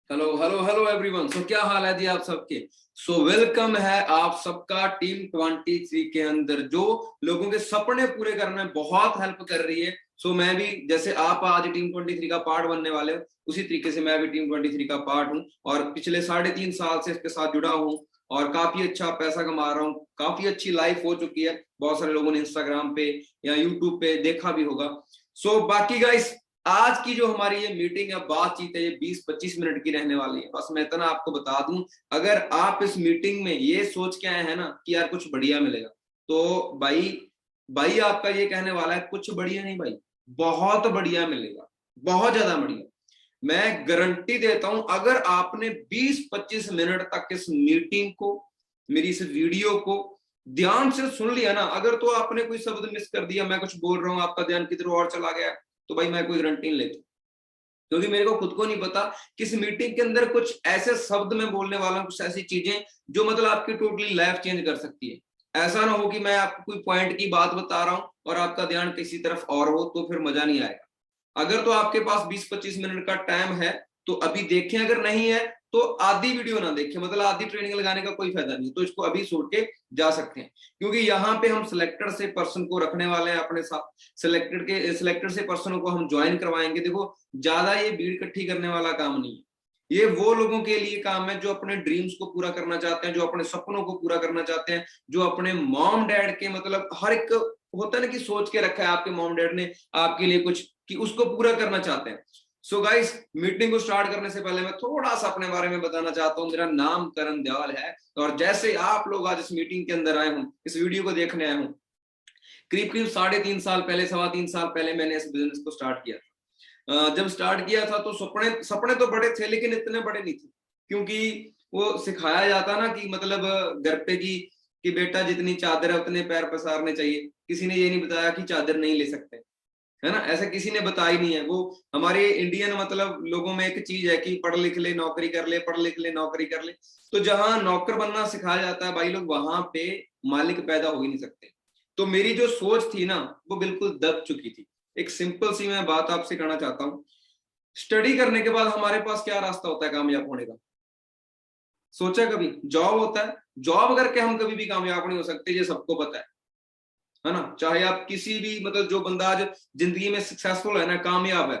Hello hello hello everyone. So क्या हाल है जी आप सबके। सो वेलकम है आप सबका टीम 23 के अंदर, जो लोगों के सपने पूरे करने में बहुत हेल्प कर रही है। सो मैं भी, जैसे आप आज टीम 23 का पार्ट बनने वाले हो, उसी तरीके से मैं भी टीम 23 का पार्ट हूँ और पिछले 3.5 साल से इसके साथ जुड़ा हूँ और काफी अच्छा पैसा कमा रहा हूँ। काफी अच्छी लाइफ हो चुकी है। बहुत सारे लोगों ने इंस्टाग्राम पे या यूट्यूब पे देखा भी होगा। सो बाकी गाइस, आज की जो हमारी ये मीटिंग है, बातचीत है, ये 20-25 मिनट की रहने वाली है। बस मैं इतना आपको बता दूं, अगर आप इस मीटिंग में ये सोच के आए हैं ना कि यार कुछ बढ़िया मिलेगा, तो भाई भाई आपका ये कहने वाला है कुछ बढ़िया नहीं भाई, बहुत बढ़िया मिलेगा, बहुत ज्यादा बढ़िया। मैं गारंटी देता हूं, अगर आपने 20-25 मिनट तक इस मीटिंग को, मेरी इस वीडियो को ध्यान से सुन लिया ना, अगर तो आपने कोई शब्द मिस कर दिया, मैं कुछ बोल रहा हूं, आपका ध्यान किधर और चला गया, तो भाई मैं कोई गारंटी नहीं लेता, क्योंकि मेरे को खुद को नहीं पता किस मीटिंग के अंदर कुछ ऐसे शब्द मैं बोलने वाला हूं, कुछ ऐसी चीजें जो मतलब आपकी टोटली लाइफ चेंज कर सकती है। ऐसा ना हो कि मैं आपको कोई पॉइंट की बात बता रहा हूं और आपका ध्यान किसी तरफ और हो, तो फिर मजा नहीं आएगा। अगर तो आपके पास 20-25 मिनट का टाइम है तो अभी देखें, अगर नहीं है तो आधी वीडियो ना देखें, मतलब आधी ट्रेनिंग लगाने का कोई फायदा नहीं, तो इसको अभी छोड़ के जा सकते हैं। क्योंकि यहाँ पे हम सिलेक्टेड से पर्सन को रखने वाले हैं अपने साथ, सिलेक्टेड से पर्सनों को हम ज्वाइन करवाएंगे। देखो, ज्यादा ये भीड़ इकट्ठी करने वाला काम नहीं है, ये वो लोगों के लिए काम है जो अपने ड्रीम्स को पूरा करना चाहते हैं, जो अपने सपनों को पूरा करना चाहते हैं, जो अपने मॉम डैड के, मतलब हर एक होता है ना कि सोच के रखा है आपके मॉम डैड ने आपके लिए कुछ, कि उसको पूरा करना चाहते हैं। सो गाइस, मीटिंग को स्टार्ट करने से पहले मैं थोड़ा सा अपने बारे में बताना चाहता हूँ। मेरा नाम करण दयाल है और जैसे आप लोग आज इस मीटिंग के अंदर आए हूँ, इस वीडियो को देखने आए हूँ, करीब करीब 3.5 साल पहले, 3.25 साल पहले मैंने इस बिजनेस को स्टार्ट किया था। जब स्टार्ट किया था तो सपने सपने तो बड़े थे, लेकिन इतने बड़े नहीं थे, क्योंकि वो सिखाया जाता ना कि मतलब घर पे कि बेटा जितनी चादर है उतने पैर पसारने चाहिए। किसी ने ये नहीं बताया कि चादर नहीं ले सकते, है ना, ऐसा किसी ने बताया ही नहीं है। वो हमारे इंडियन मतलब लोगों में एक चीज है कि पढ़ लिख ले नौकरी कर ले, पढ़ लिख ले नौकरी कर ले। तो जहां नौकर बनना सिखाया जाता है भाई लोग, वहां पे मालिक पैदा हो ही नहीं सकते। तो मेरी जो सोच थी ना, वो बिल्कुल दब चुकी थी। एक सिंपल सी मैं बात आपसे कहना चाहता हूँ, स्टडी करने के बाद हमारे पास क्या रास्ता होता है कामयाब होने का? सोचा कभी? जॉब होता है। जॉब करके हम कभी भी कामयाब नहीं हो सकते, ये सबको पता है ना। चाहे आप किसी भी, मतलब जो बंदा आज जिंदगी में सक्सेसफुल है ना, कामयाब है,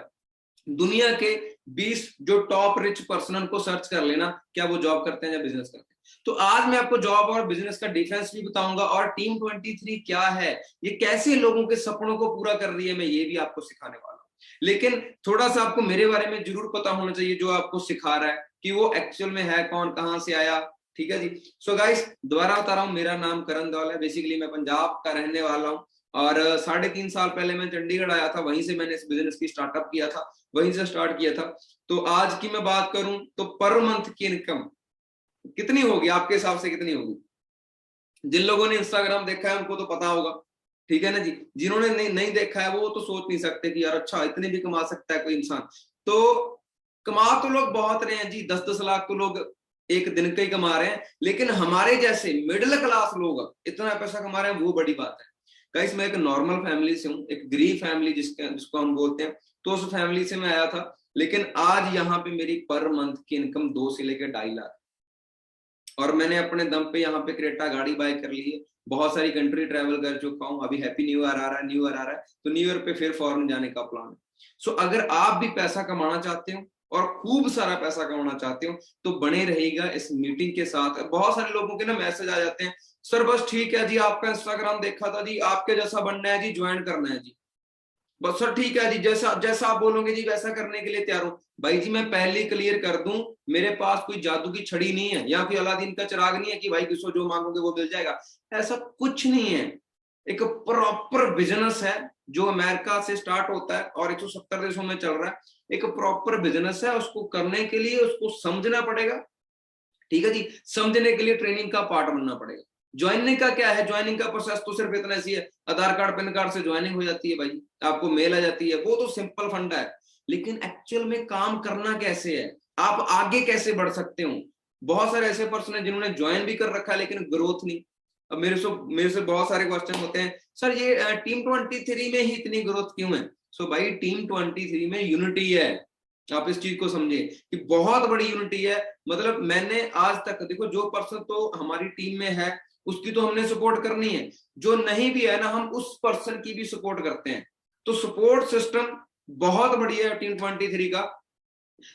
दुनिया के 20 जो टॉप रिच पर्सन को सर्च कर लेना, क्या वो जॉब करते हैं या बिजनेस करते हैं। तो आज मैं आपको जॉब और बिजनेस का डिफरेंस भी बताऊंगा, और टीम 23 क्या है, ये कैसे लोगों के सपनों को पूरा कर रही है, मैं ये भी आपको सिखाने वाला हूं। लेकिन थोड़ा सा आपको मेरे बारे में जरूर पता होना चाहिए, जो आपको सिखा रहा है कि वो एक्चुअल में है कौन, कहां से आया। ठीक है जी। सो गाइस, दोबारा बता रहा हूँ, मेरा नाम करण दौल है। बेसिकली मैं पंजाब का रहने वाला हूँ और 3.5 साल पहले मैं चंडीगढ़ आया था, वहीं से मैंने इस बिजनेस की स्टार्टअप किया था, वहीं से स्टार्ट किया था। तो आज की मैं बात करूं तो पर मंथ की इनकम कितनी होगी आपके हिसाब से, कितनी होगी? जिन लोगों ने इंस्टाग्राम देखा है उनको तो पता होगा, ठीक है ना जी। जिन्होंने नहीं देखा है वो तो सोच नहीं सकते कि यार अच्छा इतने भी कमा सकता है कोई इंसान। तो कमा तो लोग बहुत रहे हैं जी, 10-10 लाख तो लोग एक दिन के ही कमा रहे हैं, लेकिन हमारे जैसे मिडिल क्लास लोग इतना पैसा कमा रहे हैं, वो बड़ी बात है। गाइस, मैं एक नॉर्मल फैमिली से हूँ, एक गरीब फैमिली जिसको हम बोलते हैं, तो उस फैमिली से मैं आया था। लेकिन आज यहाँ पे मेरी पर मंथ की इनकम 2 से लेकर 2.5 लाख, और मैंने अपने दम पे यहाँ पे क्रेटा गाड़ी बाय कर ली है। बहुत सारी कंट्री ट्रेवल कर चुका हूँ। अभी हैप्पी न्यू ईयर आ रहा है, न्यू ईयर आ रहा है, तो न्यू ईयर पे फिर फॉरेन जाने का प्लान है। सो अगर आप भी पैसा कमाना चाहते हो और खूब सारा पैसा कमाना चाहते हो, तो बने रहेगा इस मीटिंग के साथ। बहुत सारे लोगों के ना मैसेज आ जाते हैं, सर बस ठीक है जी, आपका इंस्टाग्राम देखा था जी, आपके जैसा बनना है जी, ज्वाइन करना है जी। बस सर ठीक है जी, जैसा जैसा आप बोलोगे जी वैसा करने के लिए तैयार हूं। भाई जी, मैं पहले ही क्लियर कर दूं, मेरे पास कोई जादू की छड़ी नहीं है या कोई अलादीन का चिराग नहीं है कि भाई किसको जो मांगोगे वो मिल जाएगा। ऐसा कुछ नहीं है। एक प्रॉपर बिजनेस है जो अमेरिका से स्टार्ट होता है और 170 देशों में चल रहा है। एक प्रॉपर बिजनेस है, उसको करने के लिए उसको समझना पड़ेगा। ठीक है जी। समझने के लिए ट्रेनिंग का पार्ट बनना पड़ेगा। ज्वाइनिंग का क्या है? ज्वाइनिंग का प्रोसेस तो सिर्फ इतना सी है, आधार कार्ड पैन कार्ड से ज्वाइनिंग हो जाती है भाई, आपको मेल आ जाती है, वो तो सिंपल फंडा है। लेकिन एक्चुअल में काम करना कैसे है, आप आगे कैसे बढ़ सकते हो? बहुत सारे ऐसे पर्सन है जिन्होंने ज्वाइन भी कर रखा है लेकिन ग्रोथ नहीं। अब मेरे से बहुत सारे क्वेश्चन होते हैं, सर ये टीम 23 में ही इतनी ग्रोथ क्यों है? सो भाई, टीम 23 में यूनिटी है। आप इस चीज को समझे कि बहुत बड़ी यूनिटी है। मतलब मैंने आज तक देखो, जो पर्सन तो हमारी टीम में है उसकी तो हमने सपोर्ट करनी है, जो नहीं भी है ना हम उस पर्सन की भी सपोर्ट करते हैं। तो सपोर्ट सिस्टम बहुत बढ़िया है टीम 23 का।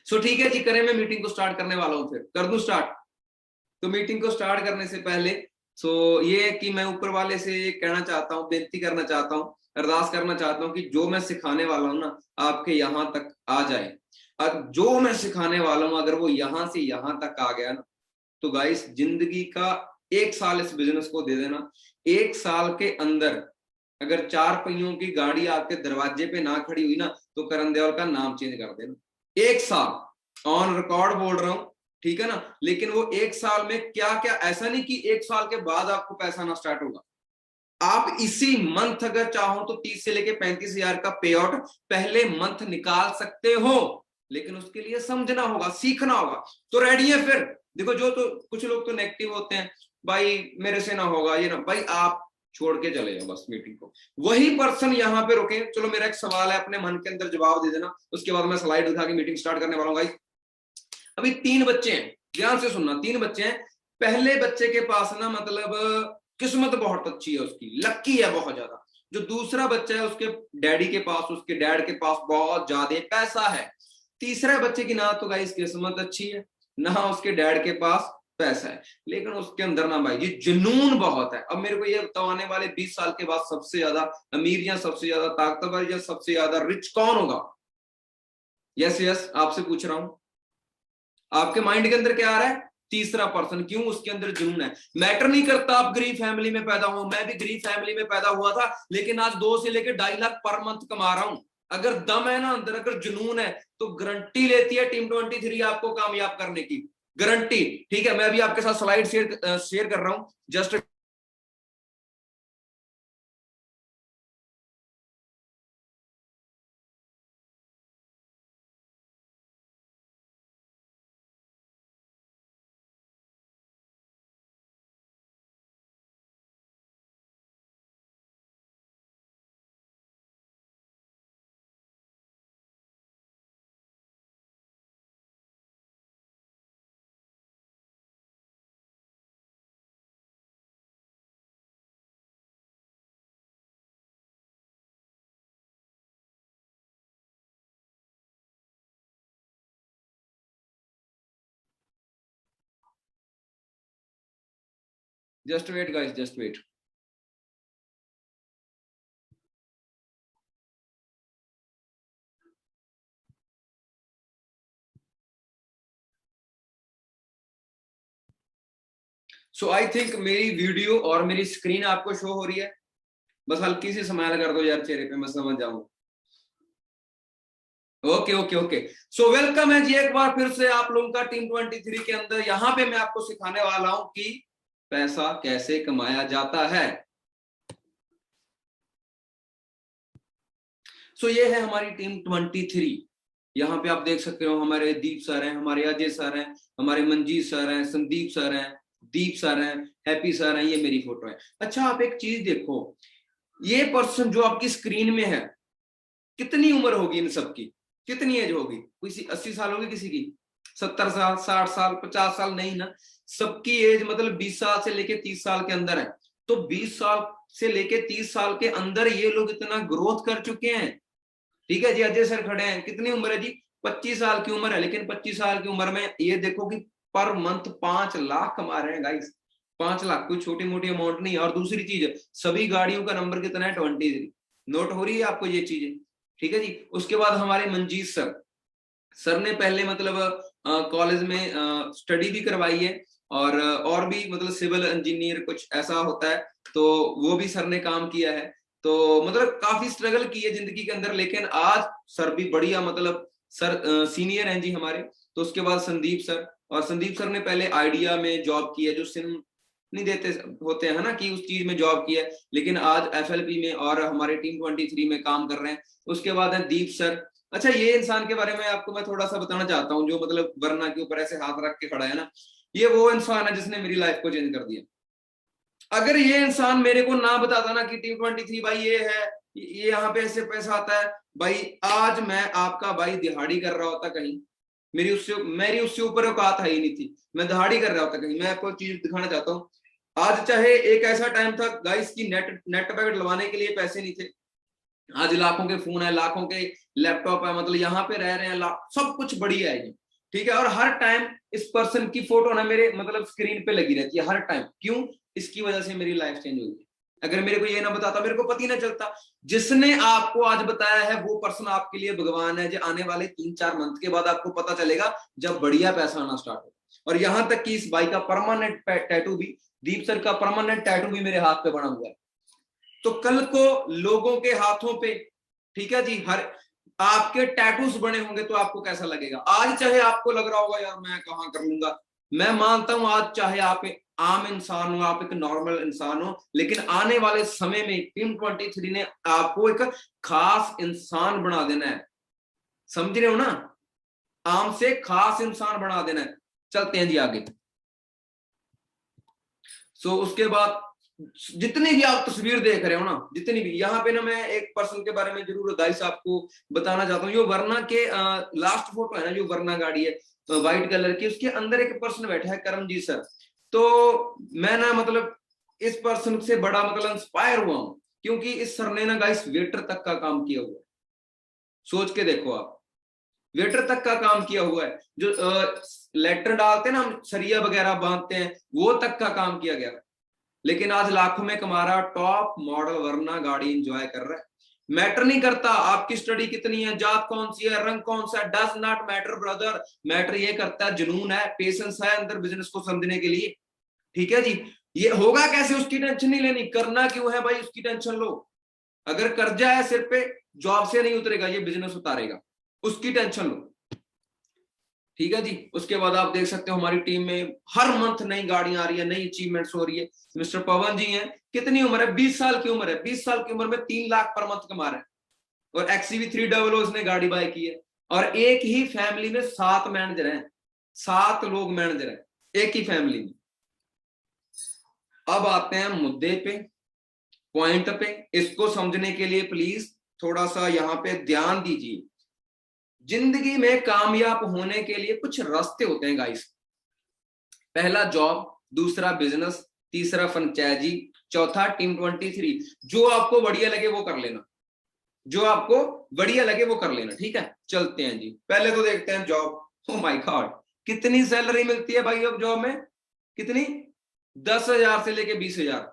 सो ठीक है जी, करें, मैं मीटिंग को स्टार्ट करने वाला हूं, फिर कर दूं स्टार्ट। तो मीटिंग को स्टार्ट करने से पहले ये है कि मैं ऊपर वाले से कहना चाहता हूँ, बेनती करना चाहता हूँ, अरदास करना चाहता हूँ कि जो मैं सिखाने वाला हूँ ना आपके यहाँ तक आ जाए। और जो मैं सिखाने वाला हूँ अगर वो यहाँ से यहाँ तक आ गया ना, तो गाइस जिंदगी का 1 साल इस बिजनेस को दे देना। 1 साल के अंदर अगर 4 पहियों की गाड़ी आपके दरवाजे पे ना खड़ी हुई ना, तो करण देओल का नाम चेंज कर देना। 1 साल ऑन रिकॉर्ड बोल रहा हूं, ठीक है ना। लेकिन वो 1 साल में क्या क्या, ऐसा नहीं कि 1 साल के बाद आपको पैसा ना स्टार्ट होगा। आप इसी मंथ अगर चाहो तो 30 से लेके 35 हजार का पे आउट पहले मंथ निकाल सकते हो, लेकिन उसके लिए समझना होगा, सीखना होगा। तो रेडी है फिर? देखो, जो तो कुछ लोग तो नेगेटिव होते हैं, भाई मेरे से ना होगा ये ना, भाई आप छोड़ के चले जाओ बस मीटिंग को। वही पर्सन यहाँ पे रुके। चलो मेरा एक सवाल है, अपने मन के अंदर जवाब दे देना, उसके बाद मैं स्लाइड दिखा के मीटिंग स्टार्ट करने वाला हूँ गाइस। अभी 3 बच्चे हैं, ध्यान से सुनना, 3 बच्चे हैं। पहले बच्चे के पास ना मतलब किस्मत बहुत अच्छी है, उसकी लक्की है बहुत ज्यादा। जो दूसरा बच्चा है उसके डैडी के पास, उसके डैड के पास बहुत ज्यादा पैसा है। तीसरे बच्चे की ना तो गाइस किस्मत अच्छी है, ना उसके डैड के पास पैसा है, लेकिन उसके अंदर ना भाई जी जुनून बहुत है। अब मेरे को ये बताओ, आने वाले 20 साल के बाद सबसे ज्यादा अमीर या सबसे ज्यादा ताकतवर या सबसे ज्यादा रिच कौन होगा? यस यस, आपसे पूछ रहा हूं, आपके माइंड के अंदर क्या आ रहा है? तीसरा पर्सन। क्यों? उसके अंदर जुनून है। मैटर नहीं करता आप गरीब फैमिली में पैदा हो, मैं भी गरीब फैमिली में पैदा हुआ था, लेकिन आज 2 से लेकर 2.5 लाख पर मंथ कमा रहा हूं। अगर दम है ना अंदर, अगर जुनून है, तो गारंटी लेती है टीम 23 आपको कामयाब करने की, गारंटी। ठीक है, मैं अभी आपके साथ स्लाइड शेयर कर रहा हूं, just wait guys, just wait. So I think मेरी वीडियो और मेरी स्क्रीन आपको शो हो रही है। बस हल्की सी स्माइल कर दो यार चेहरे पे, मैं समझ जाऊंगा। Okay okay okay. So welcome है जी एक बार फिर से आप लोगों का टीम 23 के अंदर। यहाँ पे मैं आपको सिखाने वाला हूं कि पैसा कैसे कमाया जाता है। सो ये है हमारी टीम 23। यहाँ पे आप देख सकते हो हमारे दीप सर हैं, हमारे अजय सर हैं, हमारे मंजीत सर हैं, संदीप सर हैं, दीप सर हैं, हैप्पी सर हैं, ये मेरी फोटो है। अच्छा आप एक चीज देखो, ये पर्सन जो आपकी स्क्रीन में है, कितनी उम्र होगी इन सबकी? कितनी एज होगी? किसी 80 साल होगी, किसी की 70 साल, 60 साल, 50 साल, नहीं ना। सबकी एज मतलब 20 साल से लेके 30 साल के अंदर है। तो 20 साल से लेके 30 साल के अंदर ये लोग इतना ग्रोथ कर चुके हैं। ठीक है जी, अजय सर खड़े हैं, कितनी उम्र है जी? 25 साल की उम्र है, लेकिन 25 साल की उम्र में ये देखो कि पर मंथ 5 लाख कमा रहे हैं गाइस। 5 लाख कोई छोटी मोटी अमाउंट नहीं है। और दूसरी चीज है, सभी गाड़ियों का नंबर कितना है? 23। नोट हो रही है आपको ये चीजें? ठीक है जी। उसके बाद हमारे मंजीत सर, सर ने पहले मतलब कॉलेज में स्टडी भी करवाई है, और भी मतलब सिविल इंजीनियर कुछ ऐसा होता है, तो वो भी सर ने काम किया है। तो मतलब काफी स्ट्रगल की है जिंदगी के अंदर, लेकिन आज सर भी बढ़िया, मतलब सर सीनियर हैं जी हमारे। तो उसके बाद संदीप सर, और संदीप सर ने पहले आइडिया में जॉब की है, जो सिम नहीं देते होते हैं ना, कि उस चीज में जॉब की है, लेकिन आज एफएलपी में और हमारे टीम 23 में काम कर रहे हैं। उसके बाद है दीप सर। अच्छा ये इंसान के बारे में आपको मैं थोड़ा सा बताना चाहता हूँ, जो मतलब वरना के ऊपर ऐसे हाथ रख के खड़ा है ना, ये वो इंसान है जिसने मेरी लाइफ को चेंज कर दिया। अगर ये इंसान मेरे को ना बताता ना कि टीम 23 भाई ये है, ये यहाँ पे ऐसे पैसा आता है, भाई आज मैं आपका भाई दिहाड़ी कर रहा होता कहीं, मेरी उससे ऊपर औकात है ही नहीं थी, मैं दिहाड़ी कर रहा होता कहीं। मैं आपको चीज दिखाना चाहता हूँ, आज चाहे एक ऐसा टाइम था गाइस की नेट पैकेट लगवाने के लिए पैसे नहीं थे, आज लाखों के फोन है, लाखों के लैपटॉप है, मतलब यहाँ पे रह रहे हैं, सब कुछ बढ़िया है ये, ठीक है। और हर टाइम इस पर्सन की फोटो ना मेरे मतलब स्क्रीन पे लगी रहती है हर टाइम। क्यों? इसकी वजह से मेरी लाइफ चेंज हुई है। अगर मेरे को ये ना बताता, मेरे को पता ही ना चलता। जिसने आपको आज बताया है वो पर्सन आपके लिए भगवान है। जो आने वाले 3-4 मंथ के बाद आपको पता चलेगा जब बढ़िया पैसा आना स्टार्ट हो। और यहां तक कि इस भाई का परमानेंट टैटू भी, दीप सर का परमानेंट टैटू भी मेरे हाथ पे बना हुआ है। तो कल को लोगों के हाथों पे, ठीक है जी, हर आपके टैटूज बने होंगे तो आपको कैसा लगेगा? आज चाहे आपको लग रहा होगा यार मैं कहां कर लूंगा, मैं मानता हूं आज चाहे आप आम इंसान हो, आप एक नॉर्मल इंसान हो, लेकिन आने वाले समय में टीम 23 ने आपको एक खास इंसान बना देना है। समझ रहे हो ना? आम से खास इंसान बना देना है। चलते हैं जी आगे। उसके बाद जितनी भी आप तस्वीर देख रहे हो ना, जितनी भी, यहाँ पे ना मैं एक पर्सन के बारे में जरूर गाइस आपको बताना चाहता हूँ। जो वरना के लास्ट फोटो है ना, जो वरना गाड़ी है व्हाइट कलर की, उसके अंदर एक पर्सन बैठा है, करमजीत सर। तो मैं ना मतलब इस पर्सन से बड़ा मतलब इंस्पायर हुआ हूँ, क्योंकि इस सर ने ना गाइस वेटर तक का काम किया हुआ है। सोच के देखो आप, वेटर तक का काम किया हुआ है। जो लेटर डालते हैं ना, हम सरिया वगैरह बांधते हैं, वो तक का काम किया गया है। लेकिन आज लाखों में कमा रहा, टॉप मॉडल वरना गाड़ी एंजॉय कर रहा है। मैटर नहीं करता आपकी स्टडी कितनी है, जात कौन सी है, रंग कौन सा है, does not matter brother. Matter ये करता है जुनून है, पेशेंस है अंदर बिजनेस को समझने के लिए, ठीक है जी। ये होगा कैसे उसकी टेंशन नहीं लेनी, करना क्यों है भाई उसकी टेंशन लो। अगर कर्जा है सिर पे, जॉब से नहीं उतरेगा, ये बिजनेस उतारेगा, उसकी टेंशन लो, ठीक है जी। उसके बाद आप देख सकते हो हमारी टीम में हर मंथ नई गाड़ियां आ रही है, नई अचीवमेंट्स हो रही है। मिस्टर पवन जी हैं, कितनी उम्र है? 20 साल की उम्र है। 20 साल की उम्र में 3 लाख पर मंथ कमा रहे हैं, और XCV 300 उसने गाड़ी बाय की है। और एक ही फैमिली में 7 मैनेजर हैं, 7 लोग मैनेजर हैं एक ही फैमिली में। अब आते हैं मुद्दे पे, पॉइंट पे। इसको समझने के लिए प्लीज थोड़ा सा यहाँ पे ध्यान दीजिए। जिंदगी में कामयाब होने के लिए कुछ रास्ते होते हैं गाइस। पहला जॉब, दूसरा बिजनेस, तीसरा फ्रेंचाइजी, चौथा टीम 23। जो आपको बढ़िया लगे वो कर लेना, जो आपको बढ़िया लगे वो कर लेना, ठीक है। चलते हैं जी, पहले तो देखते हैं जॉब। ओ माय गॉड, कितनी सैलरी मिलती है भाई अब जॉब में? कितनी? 10,000 से लेके 20,000।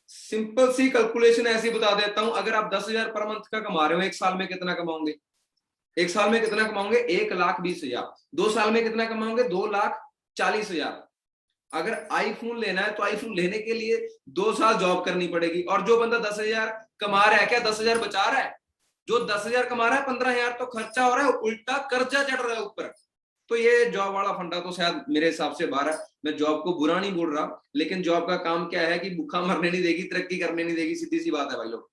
सिंपल सी कैलकुलेशन ऐसी बता देता हूं, अगर आप 10,000 पर मंथ का कमा रहे हो, एक साल में कितना कमाओगे? एक साल में कितना कमाओगे? 1,20,000। 2 साल में कितना कमाओगे? 2,40,000। अगर आईफोन लेना है तो आईफोन लेने के लिए 2 साल जॉब करनी पड़ेगी। और जो बंदा 10,000 कमा रहा है, क्या 10,000 बचा रहा है? जो 10,000 कमा रहा है, 15,000 तो खर्चा हो रहा है, उल्टा कर्जा चढ़ रहा है ऊपर। तो ये जॉब वाला फंडा तो शायद मेरे हिसाब से बाहर है। मैं जॉब को बुरा नहीं बोल रहा, लेकिन जॉब का काम क्या है कि भूखा मरने नहीं देगी, तरक्की करने नहीं देगी, सीधी सी बात है भाई लोग।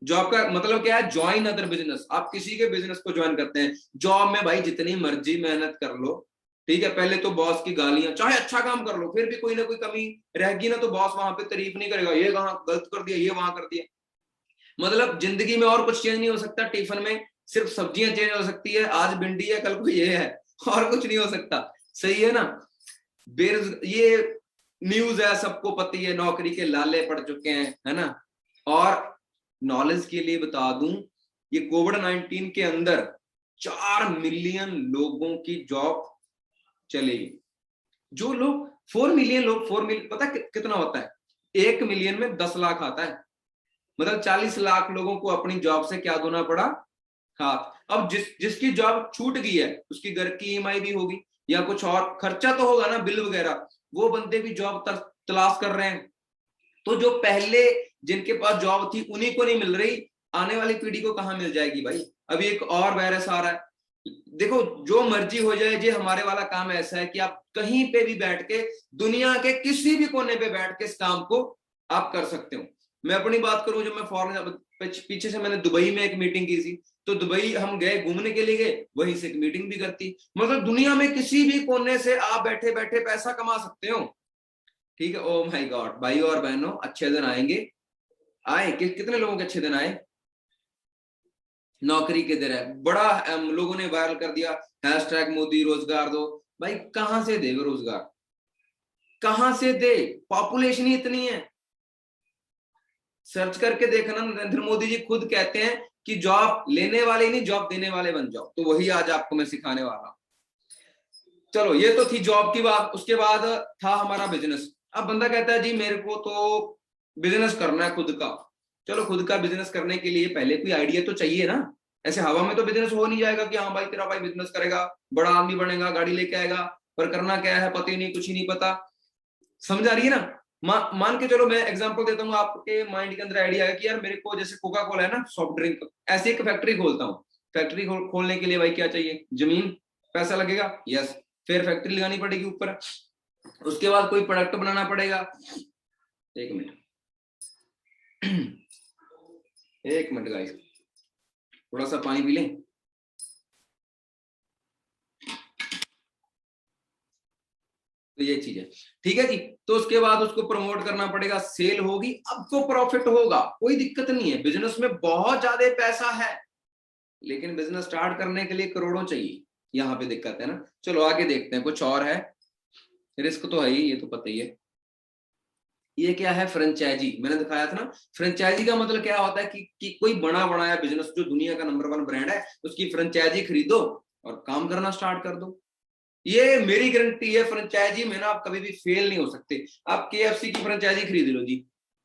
जॉब का मतलब क्या है? Join other business. आप किसी के बिजनेस को ज्वाइन करते हैं। जॉब में भाई जितनी मर्जी मेहनत कर लो, ठीक है, पहले तो बॉस की गालियां, चाहे अच्छा काम कर लो फिर भी कोई ना कोई कमी रहेगी ना, तो बॉस वहां पे तारीफ नहीं करेगा, ये कहां गलत कर दिया, ये वहां कर दिया। मतलब जिंदगी में और कुछ चेंज नहीं हो सकता, टिफिन में सिर्फ सब्जियां चेंज हो सकती है, आज भिंडी है कल को ये है, और कुछ नहीं हो सकता। सही है ना? ये न्यूज है, सबको पता है, नौकरी के लाले पड़ चुके हैं, है ना। और नॉलेज के लिए बता दूं, ये कोविड-19 के अंदर 4 मिलियन लोगों की जॉब चलेगी। जो लोग 4 मिलियन लोग, 4 मिलियन पता कितना होता है? 1 मिलियन में 10 लाख आता है। मतलब 40 लाख लोगों को अपनी जॉब से क्या धोना पड़ा? हाथ। अब जिसकी जॉब छूट गई है, उसकी घर की EMI भी होगी या कुछ और खर्चा तो होगा ना, बिल वगैरह, वो बंदे भी जॉब तलाश कर रहे हैं। तो जो पहले जिनके पास जॉब थी उन्हीं को नहीं मिल रही, आने वाली पीढ़ी को कहां मिल जाएगी भाई? अभी एक और वायरस आ रहा है। देखो जो मर्जी हो जाए, ये हमारे वाला काम ऐसा है कि आप कहीं पे भी बैठ के, दुनिया के किसी भी कोने पे बैठ के इस काम को आप कर सकते हो। मैं अपनी बात करूं, जब मैं फॉरेन पीछे से मैंने दुबई में एक मीटिंग की थी, तो दुबई हम गए, घूमने के लिए गए, वहीं से एक मीटिंग भी करती। मतलब दुनिया में किसी भी कोने से आप बैठे बैठे पैसा कमा सकते हो, ठीक है। ओ माय गॉड, भाई और बहनों, अच्छे दिन आएंगे। आए कितने लोगों के अच्छे दिन आए? नौकरी किधर है, बड़ा लोगों ने वायरल कर दिया हैशटैग मोदी रोजगार दो। भाई कहां से देगा रोजगार, कहां से दे, पॉपुलेशन ही इतनी है। सर्च करके देखना, नरेंद्र मोदी जी खुद कहते हैं कि जॉब लेने वाले नहीं जॉब देने वाले बन जाओ। तो वही आज आपको मैं सिखाने वाला हूं। चलो ये तो थी जॉब की बात। उसके बाद था हमारा बिजनेस। अब बंदा कहता है जी मेरे को तो बिजनेस करना है खुद का। चलो खुद का बिजनेस करने के लिए पहले कोई आइडिया तो चाहिए ना। ऐसे हवा में तो बिजनेस हो नहीं जाएगा कि हाँ भाई तेरा भाई बिजनेस करेगा, बड़ा आदमी बनेगा, गाड़ी लेके आएगा, पर करना क्या है पता ही नहीं, कुछ ही नहीं पता। समझ आ रही है ना। मान के चलो मैं एग्जांपल देता हूँ, आपके माइंड के अंदर आइडिया है कि यार मेरे को जैसे कोका कोला है ना सॉफ्ट ड्रिंक, ऐसे एक फैक्ट्री खोलता हूँ। फैक्ट्री खोलने के लिए भाई क्या चाहिए, जमीन, पैसा लगेगा, यस। फिर फैक्ट्री लगानी पड़ेगी ऊपर, उसके बाद कोई प्रोडक्ट बनाना पड़ेगा। एक मिनट एक मिनट गाइस, थोड़ा सा पानी पी लें। तो ये चीज है, ठीक है जी। तो उसके बाद उसको प्रमोट करना पड़ेगा, सेल होगी, अब तो प्रॉफिट होगा, कोई दिक्कत नहीं है। बिजनेस में बहुत ज्यादा पैसा है, लेकिन बिजनेस स्टार्ट करने के लिए करोड़ों चाहिए, यहाँ पे दिक्कत है ना। चलो आगे देखते हैं, कुछ और है। रिस्क तो है ही, ये तो पता ही है। ये क्या है, फ्रेंचाइजी। मैंने दिखाया था ना, फ्रेंचाइजी का मतलब क्या होता है कि कोई बना बनाया बिजनेस जो दुनिया का नंबर 1 ब्रांड है, उसकी फ्रेंचाइजी खरीदो और काम करना स्टार्ट कर दो। ये मेरी गारंटी है, फ्रेंचाइजी में ना आप कभी भी फेल नहीं हो सकते। आप केएफसी की फ्रेंचाइजी खरीद लो जी,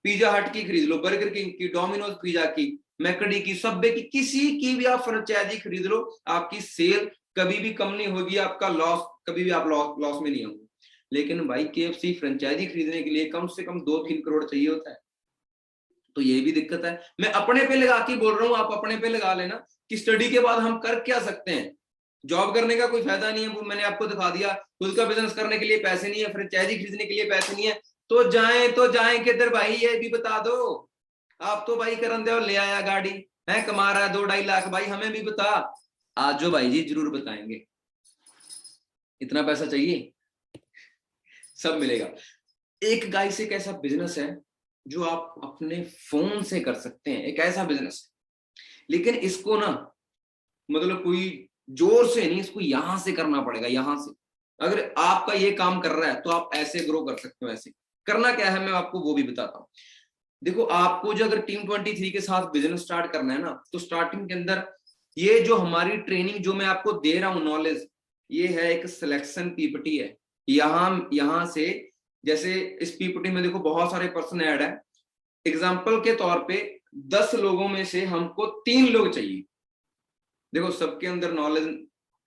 पिज्जा हट की खरीद लो, बर्गर किंग की, डोमिनोज पिज्जा की, मैकडी की, सबवे की, किसी की भी आप फ्रेंचाइजी खरीद लो, आपकी सेल कभी भी कम नहीं होगी, आपका लॉस कभी भी आप लॉस में नहीं होंगे। लेकिन भाई केएफसी फ्रेंचाइजी खरीदने के लिए कम से कम 2-3 करोड़ चाहिए होता है। तो ये भी दिक्कत है। मैं अपने पे लगा के बोल रहा हूँ, आप अपने पे लगा लेना कि स्टडी के बाद हम कर क्या सकते हैं। जॉब करने का कोई फायदा नहीं है, वो मैंने आपको दिखा दिया। खुद का बिजनेस करने के लिए पैसे नहीं है, फ्रेंचाइजी खरीदने के लिए पैसे नहीं है, तो जाएं किधर भाई, ये भी बता दो। आप तो भाई करण देओल ले आया गाड़ी है, कमा रहा है 2-2.5 लाख, भाई हमें भी बता। आज जो भाई जी जरूर बताएंगे। इतना पैसा चाहिए, सब मिलेगा। एक गाय से एक ऐसा बिजनेस है जो आप अपने फोन से कर सकते हैं, एक ऐसा बिजनेस है। लेकिन इसको ना मतलब कोई जोर से नहीं, इसको यहां से करना पड़ेगा, यहां से। अगर आपका ये काम कर रहा है तो आप ऐसे ग्रो कर सकते हो। ऐसे करना क्या है मैं आपको वो भी बताता हूँ। देखो आपको जो अगर टीम 23 के साथ बिजनेस स्टार्ट करना है ना, तो स्टार्टिंग के अंदर ये जो हमारी ट्रेनिंग जो मैं आपको दे रहा हूँ नॉलेज, ये है एक सिलेक्शन पीपीटी है। यहां से जैसे इस पीपीटी में देखो बहुत सारे पर्सन ऐड है। एग्जाम्पल के तौर पे 10 लोगों में से हमको 3 लोग चाहिए। देखो सबके अंदर नॉलेज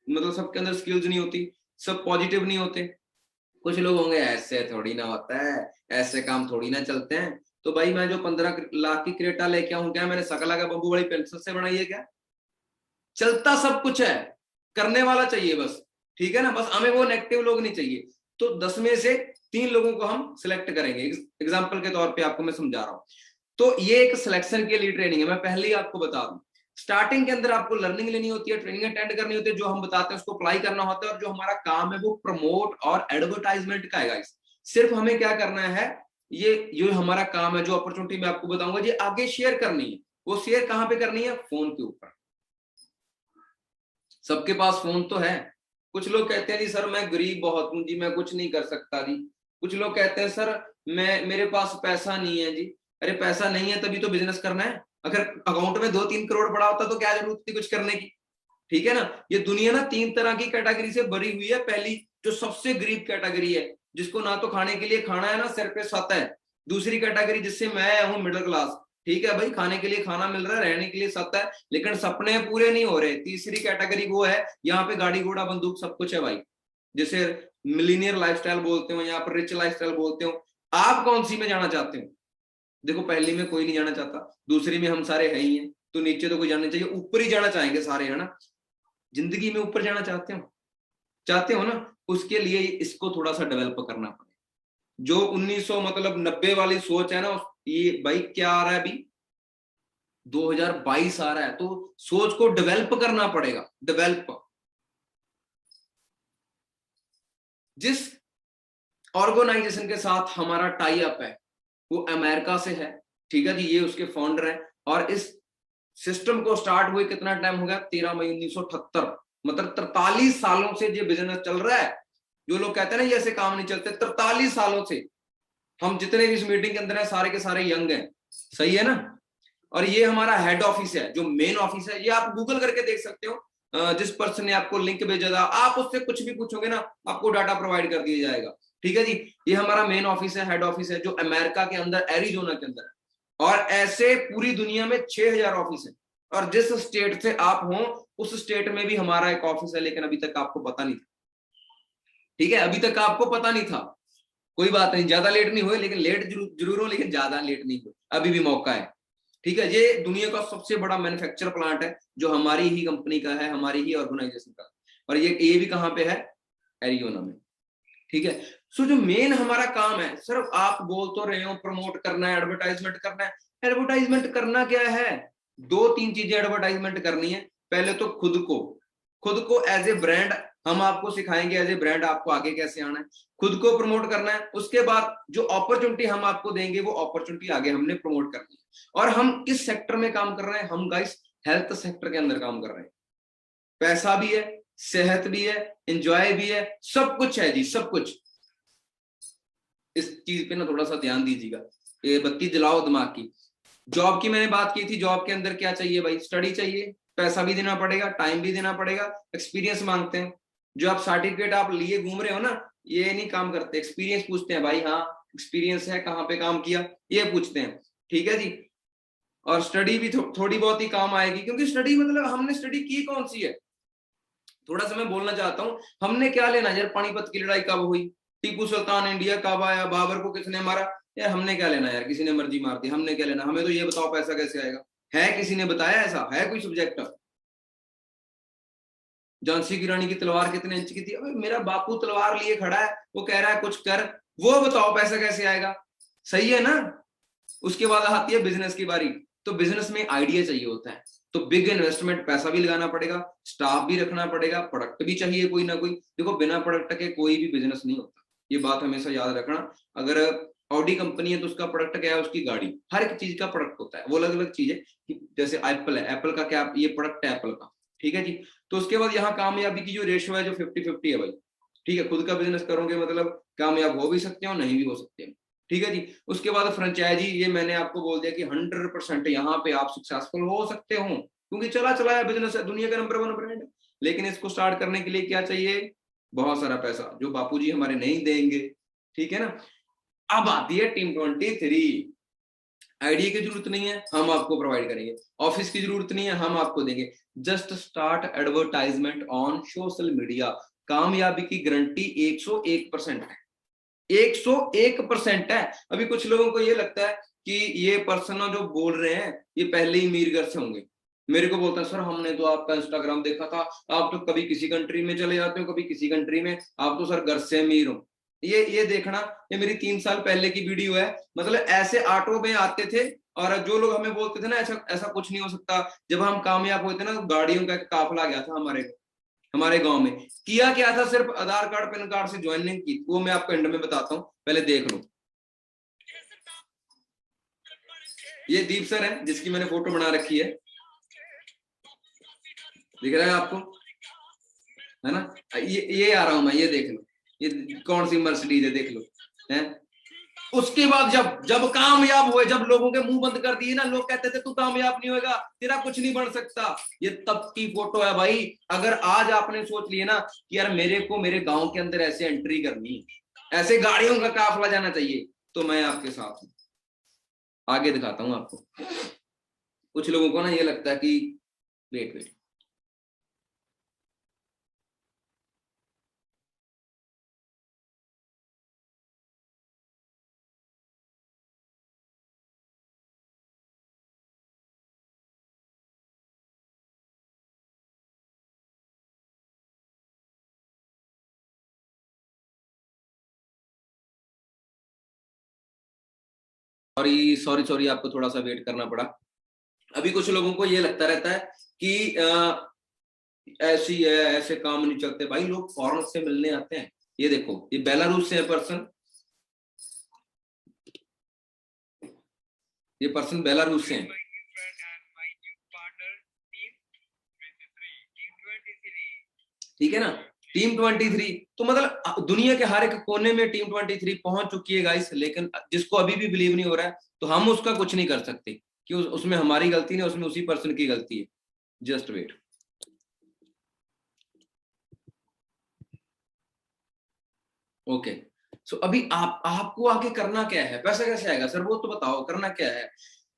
मतलब सबके अंदर स्किल्स नहीं होती, सब पॉजिटिव नहीं होते। कुछ लोग होंगे ऐसे थोड़ी ना होता है, ऐसे काम थोड़ी ना चलते हैं। तो भाई मैं जो 15 लाख की क्रेटा लेके आऊं, क्या मैंने सकला का बम्बू बड़ी पेंसिल से बनाई है क्या। चलता सब कुछ है, करने वाला चाहिए बस, ठीक है ना। बस हमें वो नेगेटिव लोग नहीं चाहिए। तो 10 में से 3 लोगों को हम सिलेक्ट करेंगे। एग्जाम्पल के तौर पे आपको मैं समझा रहा हूं। तो ये एक सिलेक्शन के लिए ट्रेनिंग है, मैं पहले ही आपको बता दूं। स्टार्टिंग के अंदर आपको लर्निंग लेनी होती है, ट्रेनिंग अटेंड करनी होती है, जो हम बताते हैं उसको अप्लाई करना होता है। और जो हमारा काम है वो प्रमोट और एडवर्टाइजमेंट का है गाइस। सिर्फ हमें क्या करना है, ये हमारा काम है, जो अपॉर्चुनिटी मैं आपको बताऊंगा ये आगे शेयर करनी है। वो शेयर कहां पे करनी है, फोन के ऊपर। सबके पास फोन तो है। कुछ लोग कहते हैं जी सर मैं गरीब बहुत हूं जी, मैं कुछ नहीं कर सकता जी। कुछ लोग कहते हैं सर मेरे पास पैसा नहीं है जी। अरे पैसा नहीं है तभी तो बिजनेस करना है। अगर अकाउंट में 2-3 करोड़ पड़ा होता तो क्या जरूरत थी कुछ करने की। ठीक है ना। ये दुनिया ना 3 तरह की कैटेगरी से भरी हुई है। पहली जो सबसे गरीब कैटेगरी है, जिसको ना तो खाने के लिए खाना है ना सिर पे छत है। दूसरी कैटेगरी जिससे मैं हूं मिडिल क्लास, ठीक है भाई, खाने के लिए खाना मिल रहा है, रहने के लिए छत है, लेकिन सपने पूरे नहीं हो रहे। तीसरी कैटेगरी वो है यहाँ पे गाड़ी घोड़ा बंदूक सब कुछ है भाई, जिसे मिलीनियर लाइफस्टाइल बोलते हो, यहाँ पर रिच लाइफस्टाइल बोलते हो। आप कौन सी में जाना चाहते हो। देखो पहली में कोई नहीं जाना चाहता, दूसरी में हम सारे है ही हैं, तो नीचे तो कोई जाना चाहिए, ऊपर ही जाना चाहेंगे सारे, है ना। जिंदगी में ऊपर जाना चाहते हो ना। उसके लिए इसको थोड़ा सा डेवलप करना पड़ेगा। जो 1900 मतलब 90 वाली सोच है ना, ये भाई क्या आ रहा है अभी 2022 आ रहा है, तो सोच को डेवलप करना पड़ेगा। डेवलप जिस ऑर्गेनाइजेशन के साथ हमारा टाई अप है वो अमेरिका से है, ठीक है जी, ये उसके फाउंडर है। और इस सिस्टम को स्टार्ट हुए कितना टाइम हो गया, 13 मई 1978, मतलब 43 सालों से ये बिजनेस चल रहा है। जो लोग कहते हैं ना ये ऐसे काम नहीं चलते, 43 सालों से हम जितने भी इस मीटिंग के अंदर है सारे के सारे यंग हैं, सही है ना। और ये हमारा हेड ऑफिस है, जो मेन ऑफिस है, ये आप गूगल करके देख सकते हो। जिस पर्सन ने आपको लिंक भेजा था, आप उससे कुछ भी पूछोगे ना, आपको डाटा प्रोवाइड कर दिया जाएगा, ठीक है जी। ये हमारा मेन ऑफिस है, हेड ऑफिस है, जो अमेरिका के अंदर एरिजोना के अंदर है। और ऐसे पूरी दुनिया में 6000 ऑफिस है, और जिस स्टेट से आप हो उस स्टेट में भी हमारा एक ऑफिस है, लेकिन अभी तक आपको पता नहीं था, ठीक है, अभी तक आपको पता नहीं था। कोई बात नहीं, ज्यादा लेट नहीं हुए, लेकिन लेट जरूर हो, लेकिन ज्यादा लेट नहीं हुए, अभी भी मौका है, ठीक है। ये दुनिया का सबसे बड़ा मैन्युफैक्चर प्लांट है, जो हमारी ही कंपनी का है, हमारी ही ऑर्गेनाइजेशन का। और ये भी कहाँ पे है, एरिजोना में, ठीक है। सो जो मेन हमारा काम है, सिर्फ आप बोल तो रहे हो प्रमोट करना है, एडवर्टाइजमेंट करना है। एडवर्टाइजमेंट करना क्या है, 2-3 चीजें एडवर्टाइजमेंट करनी है। पहले तो खुद को एज ए ब्रांड हम आपको सिखाएंगे, एज ए ब्रांड आपको आगे कैसे आना है, खुद को प्रमोट करना है। उसके बाद जो अपॉर्चुनिटी हम आपको देंगे, वो अपॉर्चुनिटी आगे हमने प्रमोट करनी है। और हम किस सेक्टर में काम कर रहे हैं, हम गाइस हेल्थ सेक्टर के अंदर काम कर रहे हैं। पैसा भी है, सेहत भी है, एंजॉय भी है, सब कुछ है जी, सब कुछ। इस चीज पे ना थोड़ा सा ध्यान दीजिएगा, ये बत्ती जलाओ दिमाग की। जॉब की मैंने बात की थी, जॉब के अंदर क्या चाहिए भाई, स्टडी चाहिए, पैसा भी देना पड़ेगा, टाइम भी देना पड़ेगा, एक्सपीरियंस मांगते हैं। जो आप सर्टिफिकेट आप लिए घूम रहे हो ना, ये नहीं काम करते, एक्सपीरियंस पूछते हैं भाई, हाँ एक्सपीरियंस है, कहाँ पे काम किया, ये पूछते हैं, ठीक है जी। और स्टडी भी थोड़ी बहुत ही काम आएगी, क्योंकि स्टडी मतलब हमने स्टडी की कौन सी है। थोड़ा सा मैं बोलना चाहता हूँ, हमने क्या लेना यार, पानीपत की लड़ाई कब हुई, टीपू सुल्तान इंडिया कब आया, बाबर को किसने मारा, यार हमने क्या लेना यार, किसी ने मर्जी मार दी, हमने क्या लेना। हमें तो ये बताओ पैसा कैसे आएगा, है किसी ने बताया, ऐसा है कोई सब्जेक्ट। झांसी की रानी की तलवार कितने इंच की थी, अबे मेरा बापू तलवार लिए खड़ा है, वो कह रहा है कुछ कर, वो बताओ पैसा कैसे आएगा, सही है ना। उसके बाद आती है बिजनेस की बारी। तो बिजनेस में आइडिया चाहिए होता है, तो बिग इन्वेस्टमेंट, पैसा भी लगाना पड़ेगा, स्टाफ भी रखना पड़ेगा, प्रोडक्ट भी चाहिए कोई ना कोई। देखो बिना प्रोडक्ट के कोई भी बिजनेस नहीं होता, ये बात हमेशा याद रखना। अगर ऑडी कंपनी है तो उसका प्रोडक्ट क्या है, उसकी गाड़ी, हर एक चीज का प्रोडक्ट होता है, वो अलग अलग चीज है कि जैसे एप्पल है, एप्पल का क्या, ये प्रोडक्ट है एप्पल का, ठीक है जी। तो उसके बाद यहाँ कामयाबी की जो रेशियो है, जो 50-50 है भाई, ठीक है। खुद का बिजनेस करोगे मतलब कामयाब हो भी सकते हो, नहीं भी हो सकते हैं, ठीक है जी। उसके बाद फ्रेंचाइजी, ये मैंने आपको बोल दिया कि 100% यहाँ पे आप सक्सेसफुल हो सकते हो, क्योंकि चला चलाया बिजनेस है, दुनिया का नंबर 1 ब्रांड है। लेकिन इसको स्टार्ट करने के लिए क्या चाहिए, बहुत सारा पैसा, जो बापूजी हमारे नहीं देंगे, ठीक है ना। अब आती है टीम 23। आइडिया की जरूरत नहीं है, हम आपको प्रोवाइड करेंगे। ऑफिस की जरूरत नहीं है, हम आपको देंगे। Just start advertisement on social media. कामयाबी की गारंटी 101% है, 101% है। अभी कुछ लोगों को ये लगता है कि ये पर्सन जो बोल रहे हैं ये पहले ही मीर घर से होंगे। मेरे को बोलता है सर हमने तो आपका इंस्टाग्राम देखा था, आप तो कभी किसी कंट्री में चले जाते हो, कभी किसी कंट्री में, आप तो सर घर से अमीर हो। ये देखना, ये मेरी 3 साल पहले की वीडियो है। मतलब ऐसे ऑटो में आते थे, और जो लोग हमें बोलते थे ना ऐसा ऐसा कुछ नहीं हो सकता, जब हम कामयाब हुए थे ना, तो गाड़ियों का एक काफिला गया था हमारे गांव में। किया क्या था, सिर्फ आधार कार्ड पैन कार्ड से ज्वाइनिंग की, वो मैं आपको एंड में बताता हूँ, पहले देख लो। ये दीप सर है, जिसकी मैंने फोटो बना रखी है, दिख रहा है आपको, है ना। ये आ रहा हूं मैं, ये देख लो, ये कौन सी मर्सिडीज है, देख लो, है। उसके बाद जब कामयाब हुए, जब लोगों के मुंह बंद कर दिए ना, लोग कहते थे तू कामयाब नहीं होगा, तेरा कुछ नहीं बन सकता, ये तब की फोटो है भाई। अगर आज आपने सोच लिया ना कि यार मेरे को मेरे गांव के अंदर ऐसे एंट्री करनी, ऐसे गाड़ियों का काफिला जाना चाहिए, तो मैं आपके साथ हूं। आगे दिखाता हूं आपको। कुछ लोगों को ना ये लगता है कि wait wait, sorry sorry sorry, आपको थोड़ा सा वेट करना पड़ा। अभी कुछ लोगों को ये लगता रहता है कि ऐसी है, ऐसे काम नहीं चलते भाई, लोग फॉरेन से मिलने आते हैं। ये देखो, ये बेलारूस से है पर्सन, ये पर्सन बेलारूस से है। ठीक है ना, टीम 23। तो मतलब दुनिया के हर एक कोने में टीम 23 पहुंच चुकी है गाइस, लेकिन जिसको अभी भी बिलीव नहीं हो रहा है तो हम उसका कुछ नहीं कर सकते कि उसमें हमारी गलती नहीं, उसमें उसी पर्सन की गलती है। Just wait. ओके, सो अभी आपको आगे करना क्या है, पैसा कैसे आएगा सर वो तो बताओ, करना क्या है।